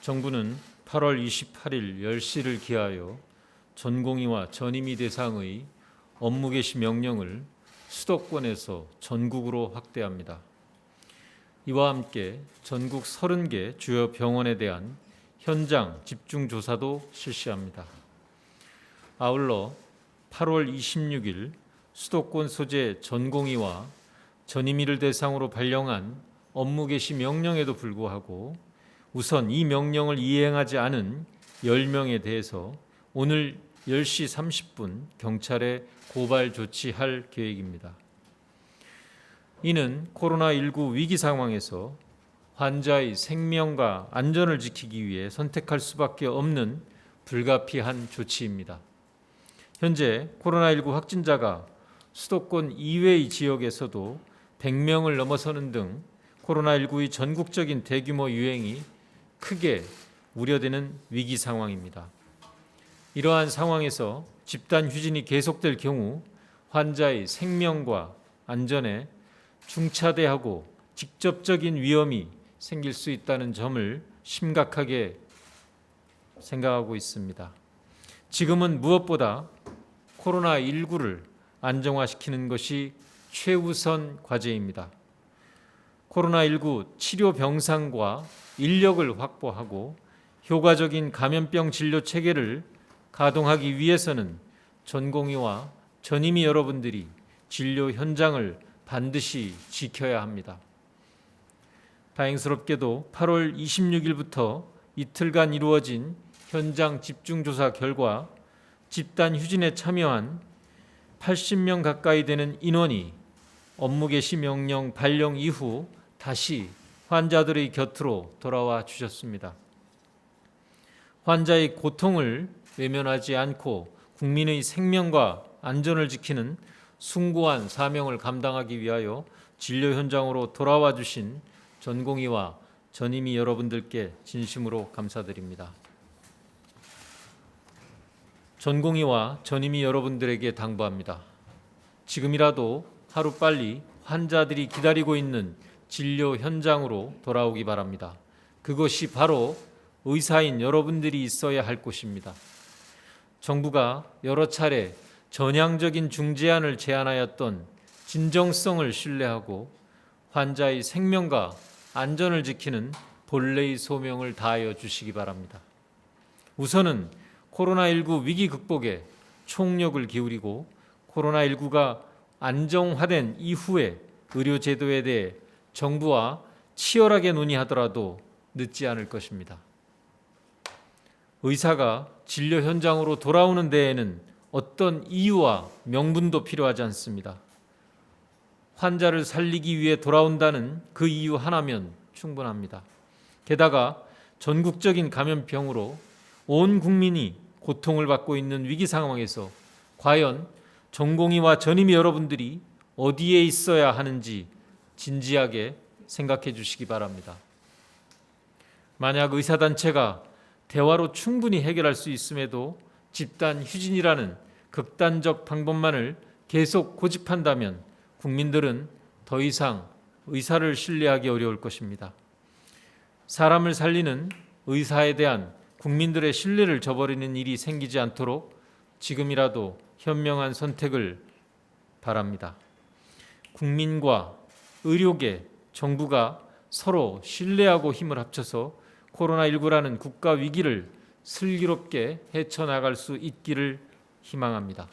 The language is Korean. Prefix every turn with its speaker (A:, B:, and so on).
A: 정부는 8월 28일 10시를 기하여 전공의와 전임의 대상의 업무 개시 명령을 수도권에서 전국으로 확대합니다. 이와 함께 전국 30개 주요 병원에 대한 현장 집중 조사도 실시합니다. 아울러 8월 26일 수도권 소재 전공의와 전임의를 대상으로 발령한 업무 개시 명령에도 불구하고 우선 이 명령을 이행하지 않은 10명에 대해서 오늘 10시 30분 경찰에 고발 조치할 계획입니다. 이는 코로나19 위기 상황에서 환자의 생명과 안전을 지키기 위해 선택할 수밖에 없는 불가피한 조치입니다. 현재 코로나19 확진자가 수도권 이외의 지역에서도 100명을 넘어서는 등 코로나19의 전국적인 대규모 유행이 크게 우려되는 위기 상황입니다. 이러한 상황에서 집단 휴진이 계속될 경우 환자의 생명과 안전에 중차대하고 직접적인 위험이 생길 수 있다는 점을 심각하게 생각하고 있습니다. 지금은 무엇보다 코로나19를 안정화시키는 것이 최우선 과제입니다. 코로나19 치료 병상과 인력을 확보하고 효과적인 감염병 진료 체계를 가동하기 위해서는 전공의와 전임의 여러분들이 진료 현장을 반드시 지켜야 합니다. 다행스럽게도 8월 26일부터 이틀간 이루어진 현장 집중조사 결과 집단 휴진에 참여한 80명 가까이 되는 인원이 업무 개시 명령 발령 이후 다시 환자들의 곁으로 돌아와 주셨습니다. 환자의 고통을 외면하지 않고 국민의 생명과 안전을 지키는 숭고한 사명을 감당하기 위하여 진료 현장으로 돌아와 주신 전공의와 전임의 여러분들께 진심으로 감사드립니다. 전공의와 전임의 여러분들에게 당부합니다. 지금이라도 하루빨리 환자들이 기다리고 있는 진료 현장으로 돌아오기 바랍니다. 그것이 바로 의사인 여러분들이 있어야 할 곳입니다. 정부가 여러 차례 전향적인 중재안을 제안하였던 진정성을 신뢰하고 환자의 생명과 안전을 지키는 본래의 소명을 다하여 주시기 바랍니다. 우선은 코로나19 위기 극복에 총력을 기울이고 코로나19가 안정화된 이후에 의료제도에 대해 정부와 치열하게 논의하더라도 늦지 않을 것입니다. 의사가 진료 현장으로 돌아오는 데에는 어떤 이유와 명분도 필요하지 않습니다. 환자를 살리기 위해 돌아온다는 그 이유 하나면 충분합니다. 게다가 전국적인 감염병으로 온 국민이 고통을 받고 있는 위기 상황에서 과연 전공의와 전임의 여러분들이 어디에 있어야 하는지 진지하게 생각해 주시기 바랍니다. 만약 의사단체가 대화로 충분히 해결할 수 있음에도 집단 휴진이라는 극단적 방법만을 계속 고집한다면 국민들은 더 이상 의사를 신뢰하기 어려울 것입니다. 사람을 살리는 의사에 대한 국민들의 신뢰를 저버리는 일이 생기지 않도록 지금이라도 현명한 선택을 바랍니다. 국민과 의료계, 정부가 서로 신뢰하고 힘을 합쳐서 코로나19라는 국가 위기를 슬기롭게 헤쳐나갈 수 있기를 희망합니다.